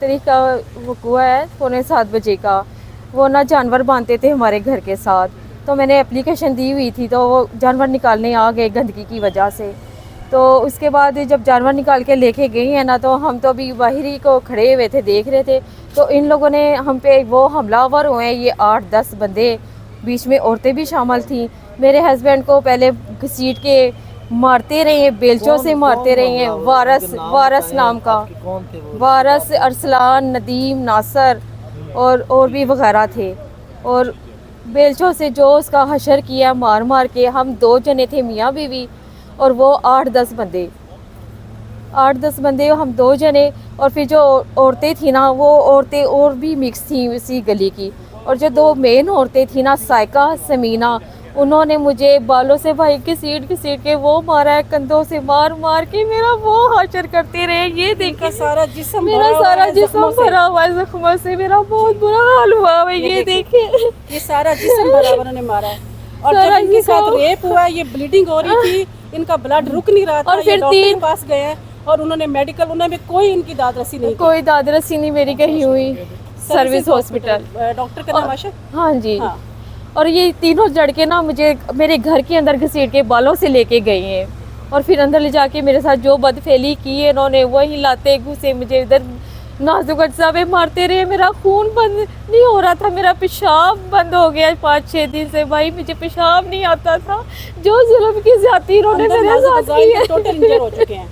तारीख का वक़ूआ है, 6:45 का। वो ना जानवर बांधते थे हमारे घर के साथ, तो मैंने एप्लीकेशन दी हुई थी, तो वो जानवर निकालने आ गए गंदगी की वजह से। तो उसके बाद जब जानवर निकाल के लेके गई हैं ना, तो हम तो अभी बाहर ही को खड़े हुए थे, देख रहे थे। तो इन लोगों ने हम पे वो हमलावर हुए हैं, ये 8-10 बंदे, बीच में औरतें भी शामिल थी। मेरे हस्बैंड को पहले घसीट के मारते रहे हैं, बेलचों से मारते रहे हैं। वारस नाम का, वारस, अरसलान, नदीम, नासर और भी वगैरह थे। और बेलचों से जो उसका हशर किया मार मार के, हम 2 जने थे, मियाँ बीवी, और वो 8-10 बंदे, 8-10 बंदे, हम 2 जने। और फिर जो औरतें थी ना, वो औरतें और भी मिक्स थी उसी गली की। और जो 2 मेन औरतें थी ना, साइका, समीना, उन्होंने मुझे बालों से भाई घसीट के वो मारा है, कंधों से मार मार के मेरा वो हाशर करते रहे। ये देखिए सारा जिस्म, मेरा सारा जिस्म भरा हुआ है जख्मों से, मेरा बहुत बुरा हाल हुआ है। ये देखिए ये सारा जिस्म भरा उन्होंने मारा है। और जब इनके साथ रेप हुआ, ये ब्लीडिंग हो रही थी, इनका ब्लड रुक नहीं रहा था। और फिर डॉक्टर के पास गए हैं और उन्होंने मेडिकल, उन्होंने कोई इनकी दाद रसी नहीं, कोई दाद रसी नहीं मेरी कहीं हुई। सर्विस हॉस्पिटल, डॉक्टर का नाम आशा। हाँ जी। हाँ। और ये तीनों लड़के ना मुझे मेरे घर के अंदर घसीट के बालों से लेके गए हैं, और फिर अंदर ले जाके मेरे साथ जो बदफेली की है इन्होंने, वही लाते घुसे मुझे इधर नाजुक अज्जा पे मारते रहे। मेरा खून बंद नहीं हो रहा था, मेरा पेशाब बंद हो गया 5-6 दिन से। भाई मुझे पेशाब नहीं आता था। जो जुल्म की ज्यादती इन्होंने मेरे साथ की है। टोटल इंजर हो चुके हैं।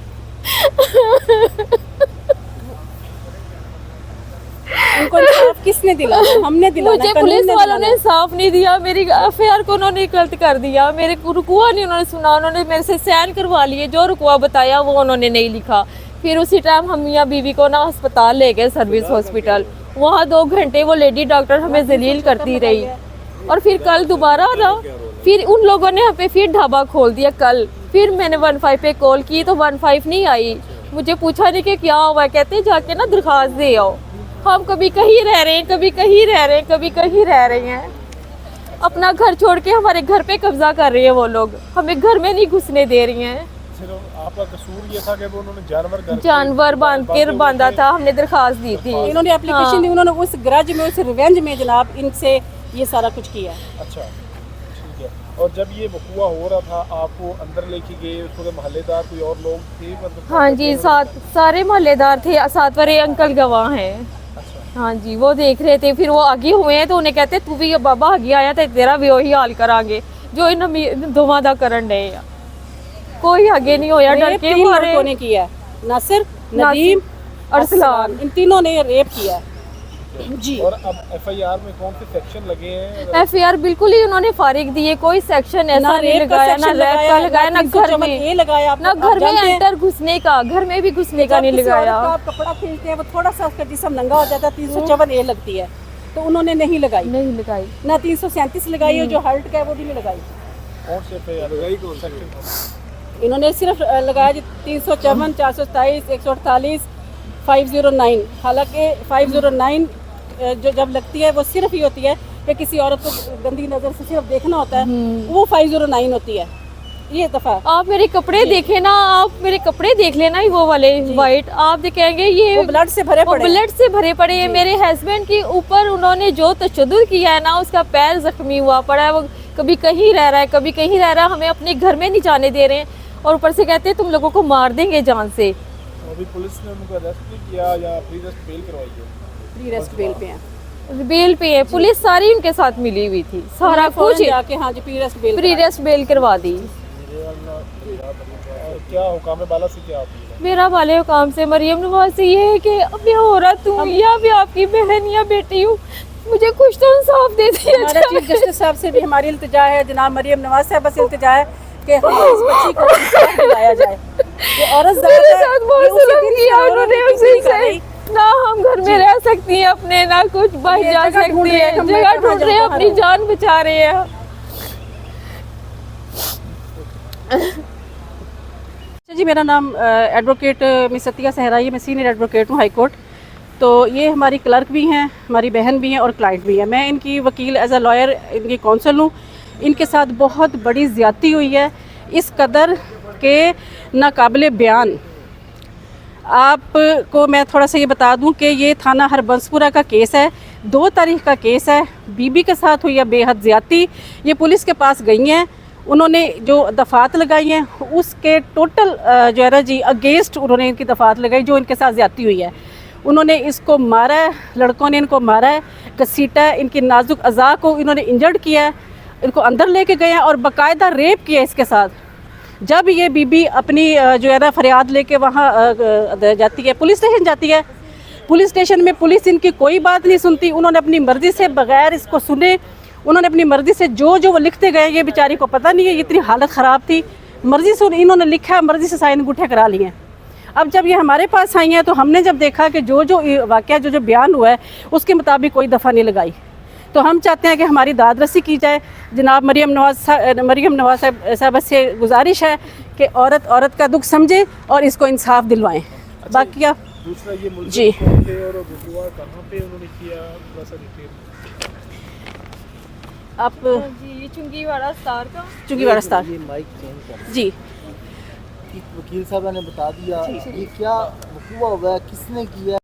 उनको इंसाफ किसने दिलाया? हमने दिलाया। मुझे पुलिस वालों ने इंसाफ नहीं दिया। मेरी एफआईआर को उन्होंने गलत कर दिया। मेरे रुकुआ नहीं उन्होंने सुना, उन्होंने मेरे से साइन करवा लिए। जो रुकुआ बताया वो उन्होंने नहीं लिखा। फिर उसी टाइम हम मियाँ बीवी को ना अस्पताल ले गए, सर्विस हॉस्पिटल। वहाँ 2 घंटे वो लेडी डॉक्टर हमें जलील करती रही। और फिर कल दोबारा ना, फिर उन लोगों ने यहाँ पे फिर ढाबा खोल दिया कल। फिर मैंने 15 पे कॉल की तो 15 नहीं आई। मुझे पूछा नहीं कि क्या हुआ, कहते जाके ना दरख्वास्त दे आओ। हम कभी कहीं रह रहे हैं, कभी कहीं रह रहे हैं, कभी कहीं रह रहे हैं। अपना घर छोड़ के हमारे घर पे कब्जा कर रही है वो लोग, हमें घर में नहीं घुसने दे रही हैं। आपका कसूर ये था कि वो उन्होंने जानवर बांधा था, हमने दरखास्त दी थी। इन्होंने एप्लीकेशन दी, उन्होंने उस ग्रज में, उस रिवेंज में जनाब इनसे ये सारा कुछ किया। अच्छा ठीक है। और जब ये वक़ूआ हो रहा था, आपको अंदर लेके गए, उसके मोहल्लेदार कोई और लोग थे? मतलब हाँ जी, सारे मोहल्लेदार थे, साथ वाले अंकल गवाह हैं। हाँ जी, वो देख रहे थे। फिर वो आगे हुए हैं तो उन्हें कहते तू भी बाबा आगे आया तो तेरा भी वही हाल करांगे जो इन दोवां दा करन डे आ। कोई आगे नहीं होया, डर के मारे। ने किया नासिर, नदीम, अरसलान, इन तीनों ने रेप किया जी। और अब एफआईआर में कौन से सेक्शन लगे हैं? एफआईआर बिल्कुल ही उन्होंने फारिग दी है। कोई सेक्शन ऐसा नहीं लगाया, ना रैप का लगाया, ना घर में लगाया, ना घर में एंटर घुसने का, घर में भी घुसने का नहीं लगाया। आप कपड़ा खींचते हैं, वो थोड़ा सा उसका जिस्म नंगा हो जाता है, 354A लगती है, तो उन्होंने नहीं लगाई ना 337 लगाई है, जो हर्ट का है वो भी नहीं लगाई। कौन से एफआईआर लगाई? कौन सेक्शन? इन्होंने सिर्फ लगाया 354, 427, 148, 509। हालांकि 509 जो जब लगती है वो सिर्फ ही होती है कि किसी औरत को गंदी नज़र से सिर्फ देखना होता है, वो 509 होती है। ये दफा आप मेरे कपड़े देखे ना, आप मेरे कपड़े देख लेना, ही वो वाले वाइट, आप देखेंगे ये ब्लड से भरे पड़े, ब्लड से भरे पड़े हैं। मेरे हस्बैंड के ऊपर उन्होंने जो तशद्दुद किया है ना, उसका पैर जख्मी हुआ पड़ा है। वो कभी कहीं रह रहा है, कभी कहीं रह रहा है, हमें अपने घर में नहीं जाने दे रहे हैं, और ऊपर से कहते हैं तुम लोगों को मार देंगे जान से। अभी पुलिस ने उनको अरेस्ट नहीं किया या प्री अरेस्ट बेल करवाई है? प्री अरेस्ट बेल पे हैं, बेल पे है। पुलिस सारी उनके साथ मिली हुई थी, सारा कुछ जाके हाँ जी प्री अरेस्ट बेल करवा दी। क्या हुकाम बाला से क्या अपील है? मेरा वाले हुकाम से, मरियम नवाज से ये है कि अब मैं औरत हूँ या भी आपकी बहन या बेटी हूँ, मुझे कुछ तो इंसाफ दे दिया। हमारा चीफ जस्टिस साहब से भी हमारी इल्तिजा है, जनाब मरियम नवाज साहब से इल्तिजा है कि हमें इस बच्ची को इंसाफ दिलाया जाए। ये औरत मेरे साथ बहुत जुल्म किया उन्होंने, उसी से ना हम घर में रह सकती हैं अपने, ना कुछ बाहर जा सकती है, जगह ढूंढ रहे हैं, अपनी जान बचा रहे हैं। जी मेरा नाम एडवोकेट मिस सतिया सहरा है, मैं सीनियर एडवोकेट हूँ हाई कोर्ट। तो ये हमारी क्लर्क भी हैं, हमारी बहन भी हैं और क्लाइंट भी हैं। मैं इनकी वकील एज अ लॉयर, इनकी काउंसिल हूँ। इनके साथ बहुत बड़ी ज़्यादती हुई है, इस कदर के नाकाबिले बयान। आपको मैं थोड़ा सा ये बता दूं कि ये थाना हरबंसपुरा का केस है, 2 तारीख का केस है। बीबी के साथ हुई है बेहद ज़्यादती। ये पुलिस के पास गई हैं, उन्होंने जो दफ़ात लगाई हैं उसके टोटल जो है ना जी अगेंस्ट उन्होंने इनकी दफ़ात लगाई जो इनके साथ ज़्यादती हुई है। उन्होंने इसको मारा है, लड़कों ने इनको मारा है, घसीटा है, इनकी नाजुक अज़ा को इन्होंने इंजर्ड किया है, इनको अंदर लेके गए हैं और बाकायदा रेप किया इसके साथ। जब ये बीबी अपनी जो है ना फरियाद लेके वहाँ जाती है, पुलिस स्टेशन जाती है, पुलिस स्टेशन में पुलिस इनकी कोई बात नहीं सुनती। उन्होंने अपनी मर्ज़ी से बगैर इसको सुने, उन्होंने अपनी मर्ज़ी से जो वो लिखते गए, ये बेचारी को पता नहीं है, इतनी हालत ख़राब थी, मर्ज़ी से इन्होंने लिखा, मर्ज़ी से साइन अंगूठे करा लिए हैं। अब जब ये हमारे पास आई हैं तो हमने जब देखा कि जो वाक़या जो बयान हुआ है उसके मुताबिक कोई दफ़ा नहीं लगाई, तो हम चाहते हैं कि हमारी दादरसी की जाए। जनाब मरियम नवाज़ साहब से गुजारिश है कि औरत का दुख समझे और इसको इंसाफ दिलवाएं। बाकी आप दूसरा ये मुल्ज़िम जी। कौन थे और वक़ूआ कहाँ पे उन्होंने किया, थोड़ा सा डिटेल। आप जी ये चुंगीवाड़ा स्टार का चुंगीवाड़ा स्टार ये माइक चेंज कर जी। वकील साहब ने बता दिया, ये क्या हुआ है, किसने किया?